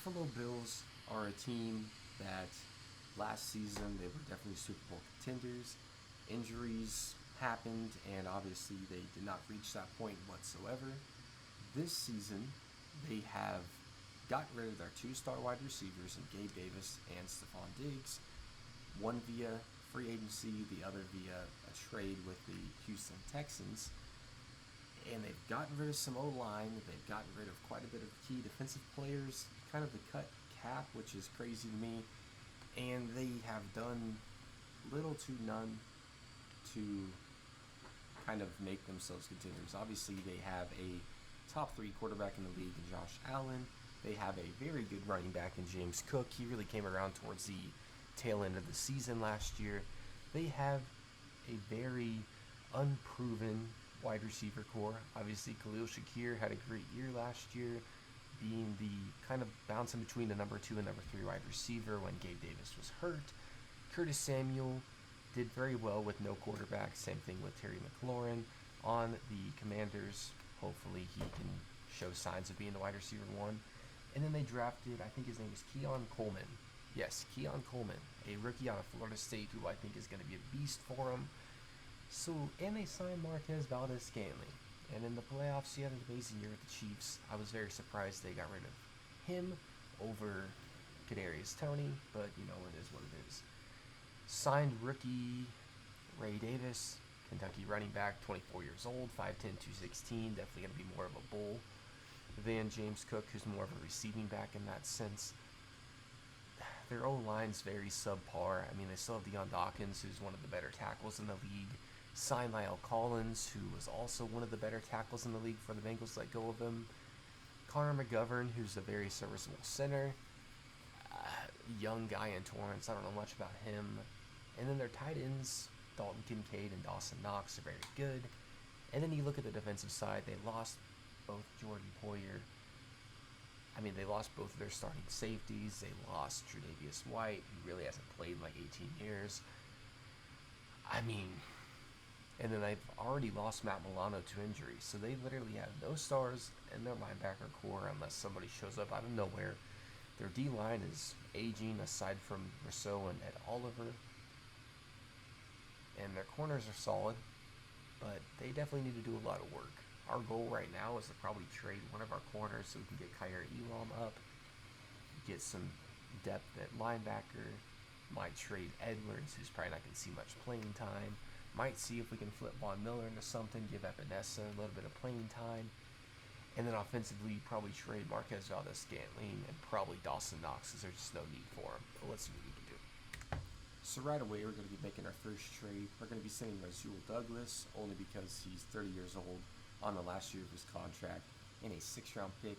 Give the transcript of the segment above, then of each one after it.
Buffalo Bills are a team that last season they were definitely Super Bowl contenders. Injuries happened, and obviously they did not reach that point whatsoever. This season, they have gotten rid of their two-star wide receivers in Gabe Davis and Stephon Diggs, one via free agency, the other via a trade with the Houston Texans. And they've gotten rid of some O-line. They've gotten rid of quite a bit of key defensive players, kind of the cut cap, which is crazy to me. And they have done little to none to kind of make themselves contenders. Obviously, they have a top 3 quarterback in the league in Josh Allen. They have a very good running back in James Cook. He really came around towards the tail end of the season last year. They have a very unproven wide receiver core. Obviously, Khalil Shakir had a great year last year, being the kind of bouncing between the number 2 and number 3 wide receiver when Gabe Davis was hurt. Curtis Samuel did very well with no quarterback. Same thing with Terry McLaurin on the Commanders. Hopefully he can show signs of being the wide receiver 1. And then they drafted, I think his name is Keon Coleman. Yes, Keon Coleman, a rookie out of Florida State who I think is going to be a beast for him. So, and they signed Marquez Valdez-Scantling. And in the playoffs, he had an amazing year with the Chiefs. I was very surprised they got rid of him over Kadarius Toney, but you know, it is what it is. Signed rookie Ray Davis, Kentucky running back, 24 years old, 5'10", 216, definitely going to be more of a bull than James Cook, who's more of a receiving back in that sense. Their O-line's very subpar. I mean, they still have Deion Dawkins, who's one of the better tackles in the league. Signed Lyle Collins, who was also one of the better tackles in the league for the Bengals, let go of him. Connor McGovern, who's a very serviceable center. Young guy in Torrance, I don't know much about him. And then their tight ends, Dalton Kincaid and Dawson Knox, are very good. And then you look at the defensive side, they lost both Jordan Poyer. I mean, they lost both of their starting safeties. They lost Tre'Davious White, who really hasn't played in like 18 years. I mean, and then they've already lost Matt Milano to injury. So they literally have no stars in their linebacker core unless somebody shows up out of nowhere. Their D-line is aging aside from Rousseau and Ed Oliver. And their corners are solid, but they definitely need to do a lot of work. Our goal right now is to probably trade one of our corners so we can get Kyer Elam up, get some depth at linebacker, might trade Edwards, who's probably not going to see much playing time, might see if we can flip Von Miller into something, give Epinesa a little bit of playing time, and then offensively probably trade Marquez Valdez-Scantling and probably Dawson Knox because there's just no need for him. But let's see what we can do. So right away, we're going to be making our first trade. We're going to be sending Rasul Douglas, only because he's 30 years old, on the last year of his contract, and a 6th-round pick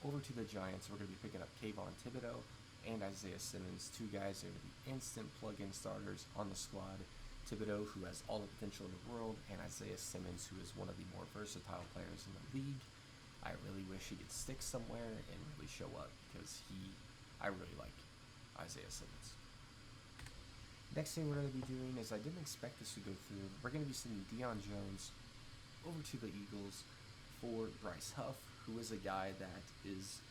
over to the Giants. We're going to be picking up Kayvon Thibodeau and Isaiah Simmons, 2 guys that are going to be instant plug-in starters on the squad. Thibodeau, who has all the potential in the world, and Isaiah Simmons, who is one of the more versatile players in the league. I really wish he could stick somewhere and really show up because I really like Isaiah Simmons. Next thing we're going to be doing is, I didn't expect this to go through, we're going to be sending Deion Jones over to the Eagles for Bryce Huff, who is a guy that is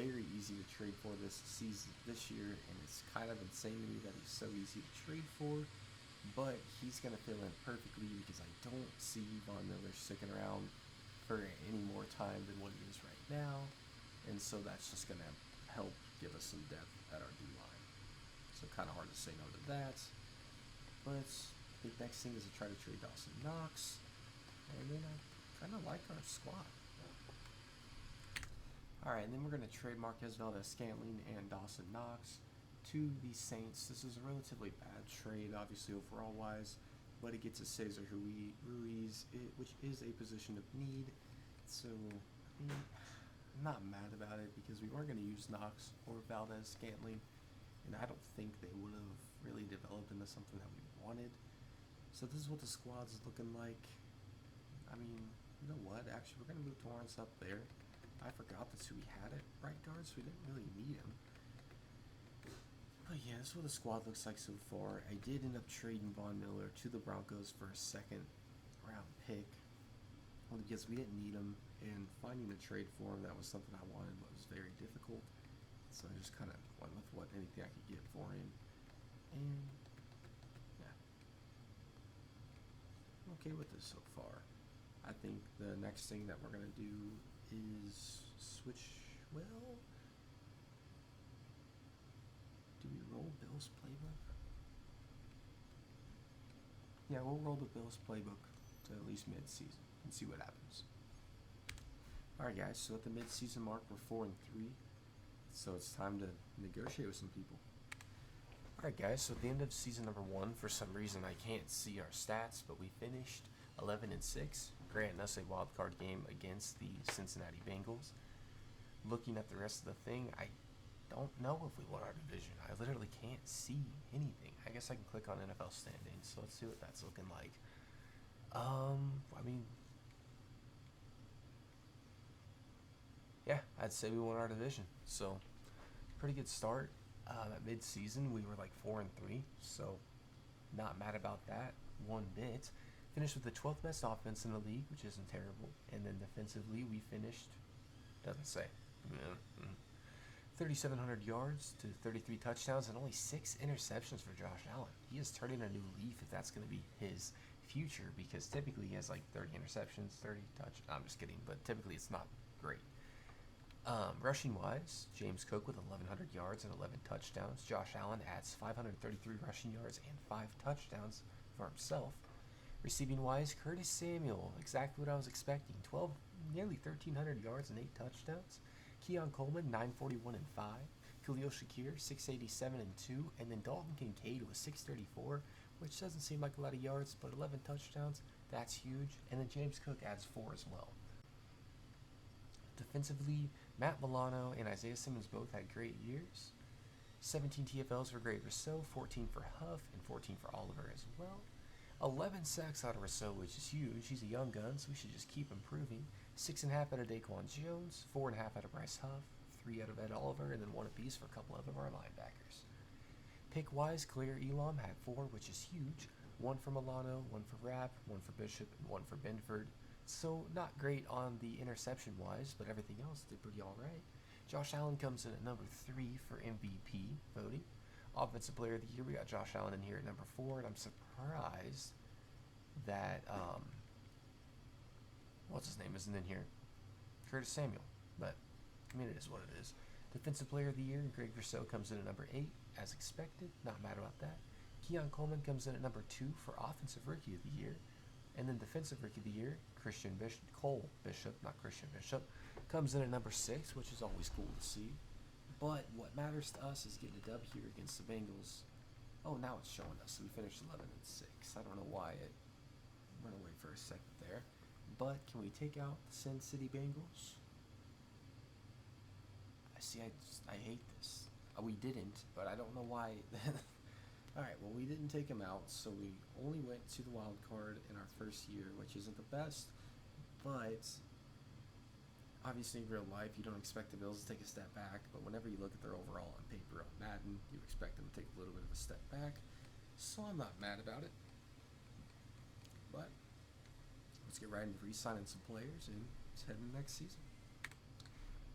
very easy to trade for this year, and it's kind of insane to me that he's so easy to trade for, but he's going to fill in perfectly because I don't see Von Miller sticking around for any more time than what he is right now, and so that's just going to help give us some depth at our D-line. So kind of hard to say no to that, but the next thing is to try to trade Dawson Knox. And then I kind of like our squad. Alright, and then we're going to trade Marquez Valdez-Scantling and Dawson Knox to the Saints. This is a relatively bad trade, obviously, overall-wise, but it gets us Cesar Ruiz, which is a position of need. So, I mean, I'm not mad about it because we weren't going to use Knox or Valdez-Scantling, and I don't think they would have really developed into something that we wanted. So this is what the squad's looking like. I mean, you know what? Actually, we're going to move Torrance up there. I forgot that's who we had at right guard, so we didn't really need him. But yeah, this is what the squad looks like so far. I did end up trading Von Miller to the Broncos for a 2nd-round pick. Only because we didn't need him, and finding a trade for him, that was something I wanted, but it was very difficult. So I just kind of went with anything I could get for him. And yeah, I'm okay with this so far. I think the next thing that we're going to do is switch. Well, do we roll Bill's playbook? Yeah, we'll roll the Bills playbook to at least mid-season and see what happens. Alright guys, so at the mid-season mark we're 4-3. So it's time to negotiate with some people. Alright guys, so at the end of season number 1, for some reason I can't see our stats, but we finished 11-6, granting us a wild card game against the Cincinnati Bengals. Looking at the rest of the thing, I don't know if we won our division. I literally can't see anything. I guess I can click on NFL standings, so let's see what that's looking like. I mean, yeah, I'd say we won our division. So, pretty good start. At mid-season, we were like 4-3, so not mad about that one bit. Finished with the 12th best offense in the league, which isn't terrible. And then defensively, we finished, doesn't say, 3,700 yards to 33 touchdowns and only 6 interceptions for Josh Allen. He is turning a new leaf if that's going to be his future, because typically he has like 30 interceptions, 30 touch. I'm just kidding, but typically it's not great. Rushing wise, James Cook with 1,100 yards and 11 touchdowns. Josh Allen adds 533 rushing yards and 5 touchdowns for himself. Receiving wise, Curtis Samuel, exactly what I was expecting. Nearly 1,300 yards and 8 touchdowns. Keon Coleman, 941 and 5. Khalil Shakir, 687 and 2. And then Dalton Kincaid with 634, which doesn't seem like a lot of yards, but 11 touchdowns, that's huge. And then James Cook adds 4 as well. Defensively, Matt Milano and Isaiah Simmons both had great years. 17 TFLs for Greg Rousseau, 14 for Huff, and 14 for Oliver as well. 11 sacks out of Rousseau, which is huge. He's a young gun, so we should just keep improving. 6.5 out of Daquan Jones, 4.5 out of Bryce Huff, 3 out of Ed Oliver, and then 1 apiece for a couple of our linebackers. Pick-wise, Khalil Elam had 4, which is huge. 1 for Milano, 1 for Rapp, 1 for Bishop, and 1 for Benford. So not great on the interception-wise, but everything else did pretty all right. Josh Allen comes in at number 3 for MVP voting. Offensive Player of the Year, we got Josh Allen in here at number 4, and I'm surprised that, what's his name isn't in here? Curtis Samuel, but, I mean, it is what it is. Defensive Player of the Year, Greg Rousseau comes in at number 8, as expected, not mad about that. Keon Coleman comes in at number 2 for Offensive Rookie of the Year. And then Defensive Rookie of the Year, Cole Bishop, not Christian Bishop, comes in at number 6, which is always cool to see. But what matters to us is getting a dub here against the Bengals. Oh, now it's showing us. So we finished 11-6. I don't know why it went away for a second there. But can we take out the Sin City Bengals? I hate this. We didn't, but I don't know why. Alright, well, we didn't take him out, so we only went to the wild card in our first year, which isn't the best, but obviously in real life, you don't expect the Bills to take a step back, but whenever you look at their overall on paper on Madden, you expect them to take a little bit of a step back, so I'm not mad about it. But let's get right into re-signing some players and let's head into next season.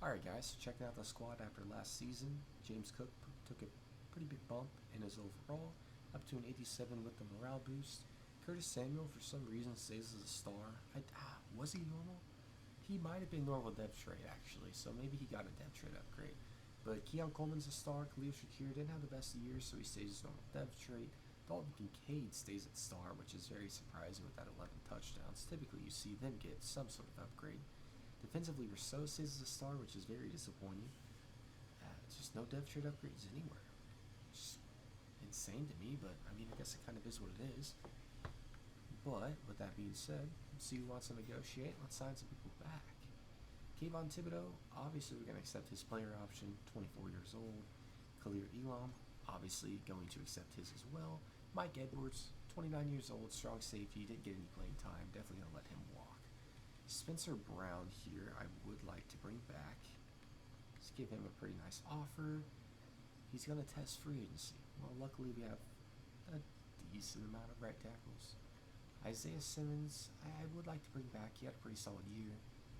Alright guys, so checking out the squad after last season, James Cook took a pretty big bump in his overall, up to an 87 with the morale boost. Curtis Samuel, for some reason, stays as a star. Was he normal? He might have been normal depth trade, actually, so maybe he got a depth trade upgrade. But Keon Coleman's a star. Khalil Shakir didn't have the best of years, so he stays as normal depth trade. Dalton Kincaid stays at star, which is very surprising with that 11 touchdowns. Typically, you see them get some sort of upgrade. Defensively, Rousseau stays as a star, which is very disappointing. It's just no depth trade upgrades anywhere. Insane to me, but I mean, I guess it kind of is what it is. But with that being said, let's see who wants to negotiate. Let's sign some people back. Kayvon Thibodeau, obviously we're going to accept his player option, 24 years old. Khalil Elam, obviously going to accept his as well. Mike Edwards, 29 years old, strong safety, didn't get any playing time, definitely going to let him walk. Spencer Brown here, I would like to bring back. Let's give him a pretty nice offer. He's going to test free agency. Well, luckily we have a decent amount of right tackles. Isaiah Simmons, I would like to bring back. He had a pretty solid year.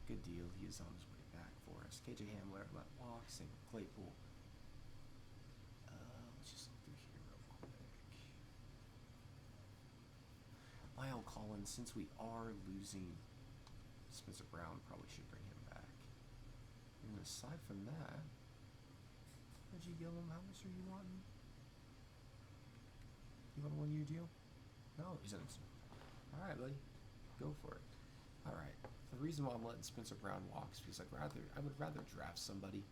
Good deal. He is on his way back for us. KJ Hamler, let walk. Same with Claypool. Collins, since we are losing Spencer Brown, probably should bring him back. And aside from that, Reggie Gillum, how much are you wanting? You want a 1 year deal? No, he's in. All right, buddy, go for it. All right. The reason why I'm letting Spencer Brown walk is because I would rather draft somebody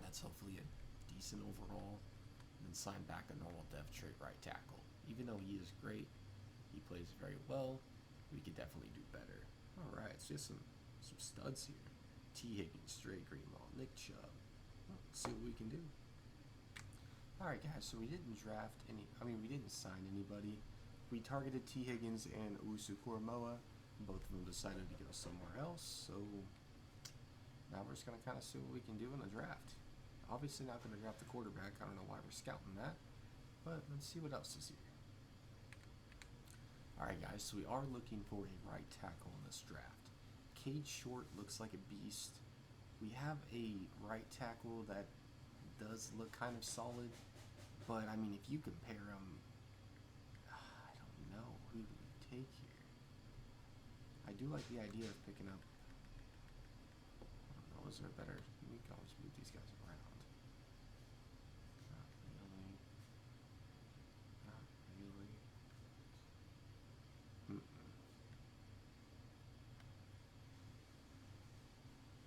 that's hopefully a decent overall than sign back a normal depth trade right tackle. Even though he is great, he plays very well. We could definitely do better. All right, so just some studs here. T. Higgins, Dre Greenlaw, Nick Chubb. Let's see what we can do. All right, guys. So we didn't we didn't sign anybody. We targeted T. Higgins and Owusu Koromoa. Both of them decided to go somewhere else. So now we're just gonna kind of see what we can do in the draft. Obviously not going to draft the quarterback. I don't know why we're scouting that. But let's see what else is here. Alright guys, so we are looking for a right tackle in this draft. Cade Short looks like a beast. We have a right tackle that does look kind of solid. But, I mean, if you compare him, I don't know. Who do we take here? I do like the idea of picking up, I don't know, is there a better, we can always move these guys around. Not really.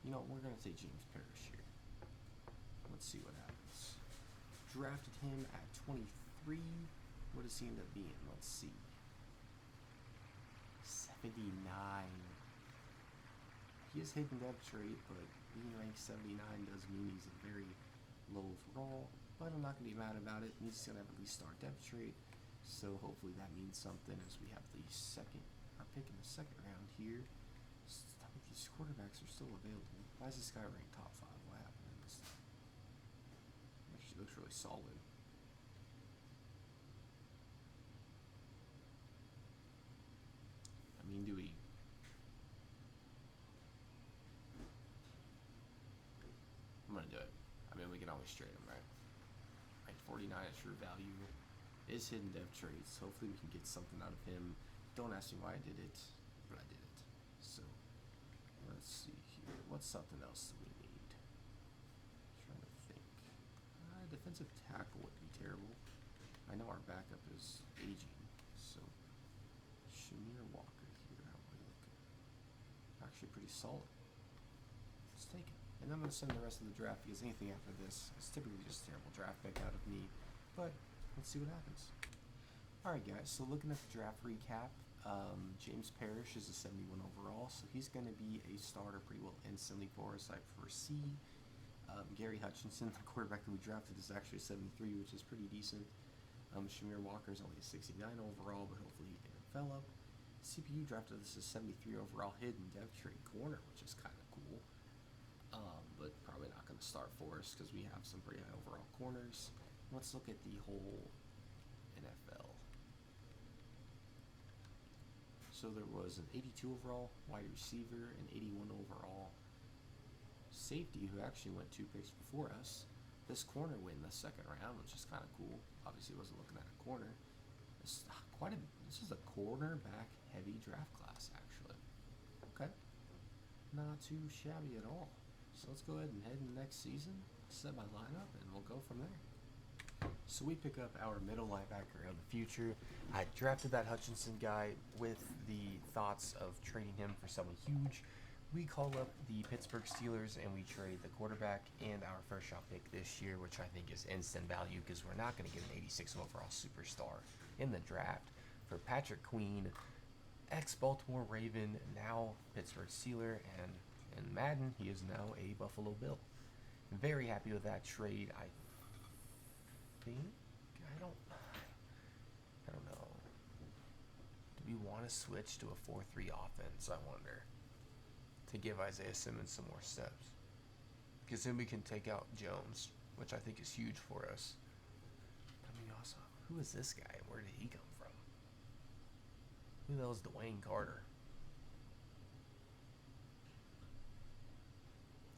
You know, we're going to take James Parrish here. Let's see what happens. Drafted him at 23. What does he end up being? Let's see. 79. He is hidden depth trait, but being ranked 79 does mean he's a very low overall. But I'm not going to be mad about it. He's going to have at least start depth trait. So hopefully that means something as we have our pick in the second round here. These quarterbacks are still available. Why is this guy ranked top 5? What happened in this? Actually looks really solid. I mean, do we? I'm gonna do it. I mean, we can always trade him, right? Right, 49 is true value. Is hidden depth traits. Hopefully we can get something out of him. Don't ask me why I did it, but I did it. So let's see here. What's something else that we need? Trying to think. Defensive tackle would be terrible. I know our backup is aging, so Shamir Walker here. How are we looking? Actually pretty solid. Let's take it. And I'm going to send the rest of the draft because anything after this is typically just a terrible draft pick out of me. But let's see what happens. Alright guys, so looking at the draft recap, James Parrish is a 71 overall, so he's going to be a starter pretty well instantly for us, I foresee. Gary Hutchinson, the quarterback that we drafted, is actually a 73, which is pretty decent. Shamir Walker is only a 69 overall, but hopefully he can develop. CPU drafted this as 73 overall hidden depth trait corner, which is kind of cool. But probably not going to start for us because we have some pretty high overall corners. Let's look at the whole NFL. So there was an 82 overall wide receiver, an 81 overall safety who actually went 2 picks before us. This corner went in the second round, which is kind of cool. Obviously, wasn't looking at a corner. This is a cornerback heavy draft class, actually. Okay, not too shabby at all. So let's go ahead and head into next season, set my lineup, and we'll go from there. So we pick up our middle linebacker of the future. I drafted that Hutchinson guy with the thoughts of trading him for someone huge. We call up the Pittsburgh Steelers and we trade the quarterback and our first round pick this year, which I think is instant value because we're not going to get an 86 overall superstar in the draft, for Patrick Queen, ex-Baltimore Raven, now Pittsburgh Steeler, and in Madden, he is now a Buffalo Bill. I'm very happy with that trade. I don't know. Do we want to switch to a 4-3 offense, I wonder, to give Isaiah Simmons some more steps? Because then we can take out Jones, which I think is huge for us. I mean, also, who is this guy and where did he come from? Who the hell is Dwayne Carter?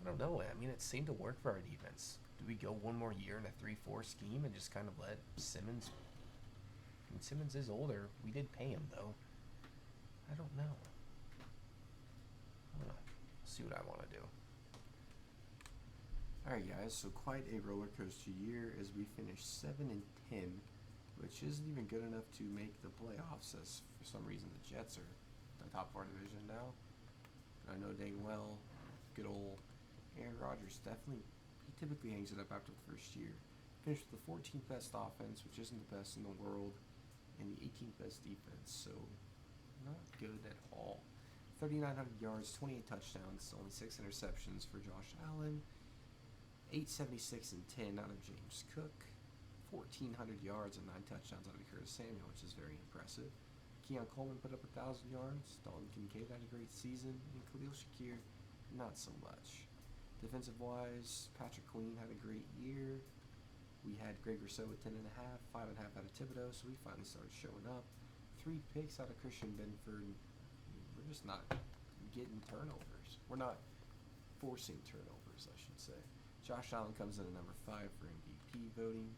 I don't know. I mean, it seemed to work for our defense. Do we go one more year in a 3-4 scheme and just kind of let Simmons And Simmons is older. We did pay him, though. I don't know. I'm going to see what I want to do. Alright, guys, so quite a roller coaster year as we finished 7-10, which isn't even good enough to make the playoffs, as for some reason the Jets are the top of our division now. I know dang well, good old Aaron Rodgers he typically hangs it up after the first year. Finished with the 14th best offense, which isn't the best in the world, and the 18th best defense, so not good at all. 3,900 yards, 28 touchdowns, only 6 interceptions for Josh Allen. 876 and 10 out of James Cook. 1,400 yards and 9 touchdowns out of Curtis Samuel, which is very impressive. Keon Coleman put up 1,000 yards. Dalton Kincaid had a great season. And Khalil Shakir, not so much. Defensive-wise, Patrick Queen had a great year. We had Greg Rousseau with 10.5, 5.5 out of Thibodeau, so we finally started showing up. 3 picks out of Christian Benford. We're just not getting turnovers. We're not forcing turnovers, I should say. Josh Allen comes in at number 5 for MVP voting.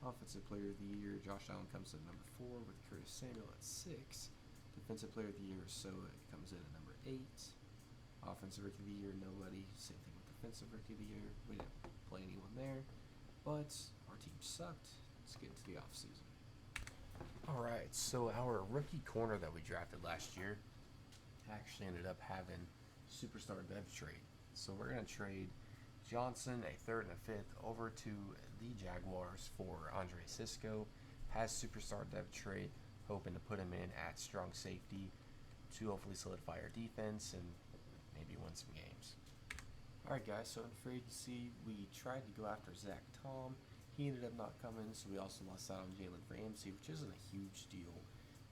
Offensive Player of the Year, Josh Allen comes in at number 4 with Curtis Samuel at 6. Defensive Player of the Year, so it comes in at number 8. Offensive Rookie of the Year, nobody. Same thing with Defensive Rookie of the Year. We didn't play anyone there, but our team sucked. Let's get into the offseason. Alright, so our rookie corner that we drafted last year actually ended up having superstar dev trade. So we're going to trade Johnson, a 3rd and a 5th, over to the Jaguars for Andre Cisco. Has superstar depth trade, hoping to put him in at strong safety to hopefully solidify our defense and maybe win some games. Alright guys, so in free agency, we tried to go after Zach Tom. He ended up not coming, so we also lost out on Jalen Ramsey, which isn't a huge deal.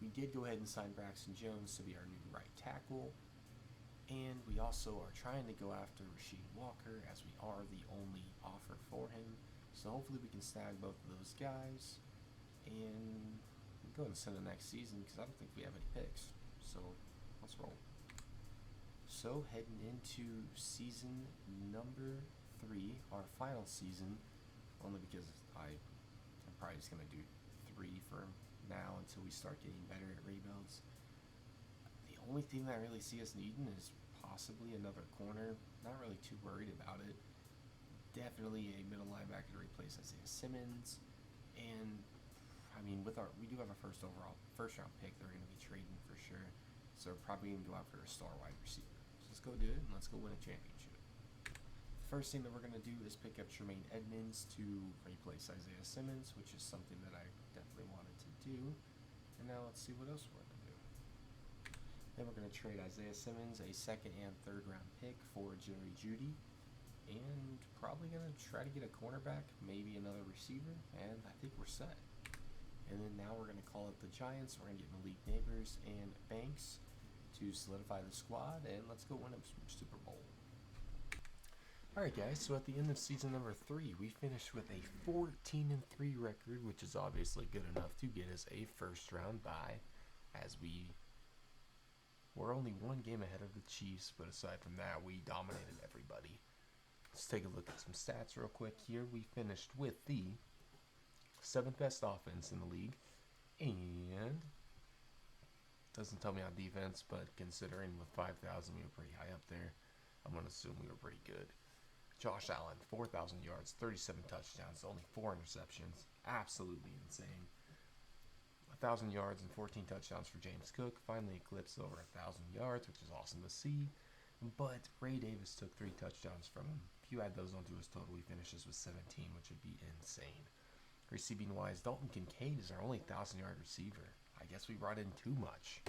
We did go ahead and sign Braxton Jones to be our new right tackle. And we also are trying to go after Rasheed Walker, as we are the only offer for him. So hopefully we can snag both of those guys and go ahead and send the next season, because I don't think we have any picks. So let's roll. So heading into season number 3, our final season, only because I'm probably just going to do 3 for now until we start getting better at rebuilds. The only thing that I really see us needing is possibly another corner. Not really too worried about it. Definitely a middle linebacker to replace Isaiah Simmons. And I mean, we do have a first round pick they're going to be trading for sure. So we're probably going to go after a star wide receiver. So let's go do it and let's go win a championship. The first thing that we're going to do is pick up Tremaine Edmonds to replace Isaiah Simmons, which is something that I definitely wanted to do. And now let's see what else we're going to do. Then we're going to trade Isaiah Simmons, a 2nd and 3rd round pick for Jerry Jeudy. And probably going to try to get a cornerback, maybe another receiver, and I think we're set. And then now we're going to call it the Giants. We're going to get Malik Neighbors and Banks to solidify the squad, and let's go win a Super Bowl. Alright guys, so at the end of season number 3, we finished with a 14-3 record, which is obviously good enough to get us a first round bye, as we're only 1 game ahead of the Chiefs, but aside from that, we dominated everybody. Let's take a look at some stats real quick here. We finished with the 7th best offense in the league, and doesn't tell me on defense, but considering with 5,000 we were pretty high up there, I'm going to assume we were pretty good. Josh Allen, 4,000 yards, 37 touchdowns, only 4 interceptions. Absolutely insane. 1,000 yards and 14 touchdowns for James Cook. Finally eclipsed over 1,000 yards, which is awesome to see. But Ray Davis took 3 touchdowns from him. If you add those onto his total, he finishes with 17, which would be insane. Receiving-wise, Dalton Kincaid is our only 1,000-yard receiver. I guess we brought in too much.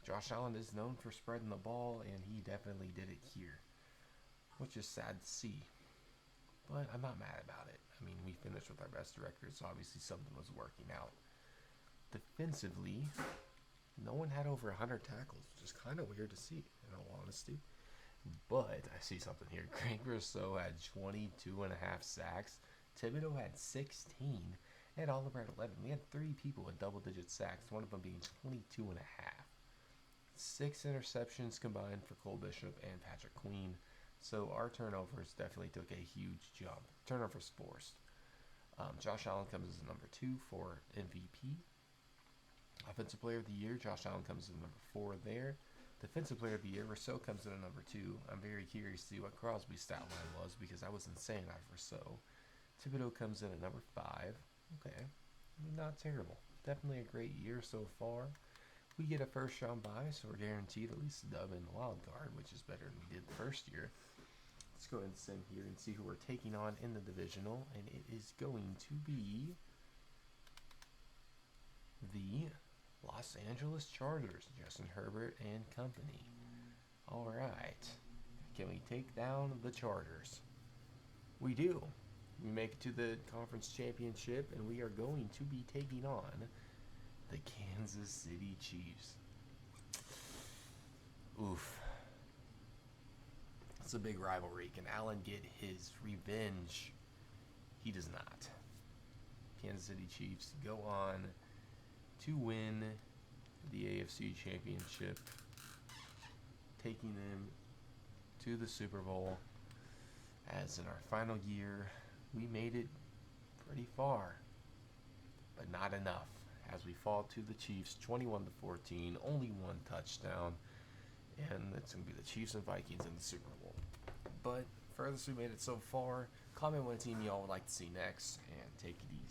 Josh Allen is known for spreading the ball, and he definitely did it here, which is sad to see. But I'm not mad about it. I mean, we finished with our best record, so obviously something was working out. Defensively, no one had over 100 tackles, which is kind of weird to see, in all honesty. But I see something here. Greg Rousseau had 22.5 sacks. Thibodeau had 16. And Oliver had 11. We had 3 people with double-digit sacks, one of them being 22.5. 6 interceptions combined for Cole Bishop and Patrick Queen. So our turnovers definitely took a huge jump. Turnovers forced. Josh Allen comes as number 2 for MVP. Offensive Player of the Year, Josh Allen comes in number 4 there. Defensive Player of the Year, Rousseau comes in at number 2. I'm very curious to see what Crosby's stat line was because I was insane out of Rousseau. Thibodeau comes in at number 5. Okay, not terrible. Definitely a great year so far. We get a first round bye, so we're guaranteed at least a dub in the wild card, which is better than we did the first year. Let's go ahead and send here and see who we're taking on in the divisional, and it is going to be the Los Angeles Chargers, Justin Herbert and company. All right, can we take down the Chargers? We do. We make it to the conference championship, and we are going to be taking on the Kansas City Chiefs. Oof. It's a big rivalry. Can Allen get his revenge? He does not. Kansas City Chiefs go on to win the AFC Championship, taking them to the Super Bowl. As in our final year, we made it pretty far, but not enough. As we fall to the Chiefs, 21-14, only one touchdown, and it's going to be the Chiefs and Vikings in the Super Bowl. But furthest we made it so far. Comment what team y'all would like to see next, and take it easy.